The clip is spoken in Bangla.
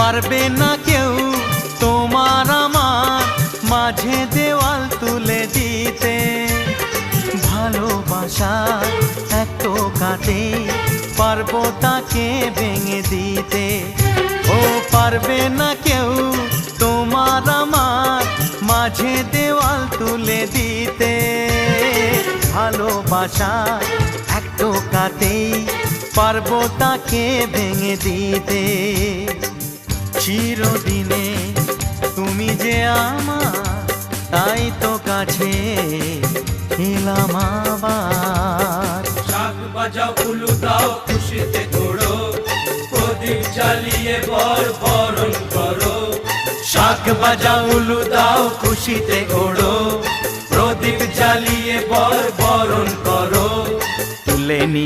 পারবে না কেউ তোমার আমার মাঝে দেওয়াল তুলে দিতে। ভালোবাসা এক টোকাতে পারবো তাকে ভেঙে দিতে। ও পারবে না কেউ তোমার আমার মাঝে দেওয়াল তুলে দিতে। ভালোবাসা এক টোকাতেই পারবো তাকে ভেঙে দিতে। চিরদিনে তুমি যে আমার, তাই তো কাছে এলাম আবার। শাক বাজাও উলু দাও খুশিতে ঘোড়ো, প্রদীপ জ্বালিয়ে বরণ করো। শাক বাজাও উলু দাও খুশিতে ঘোড়ো, প্রদীপ জ্বালিয়ে বরণ করো।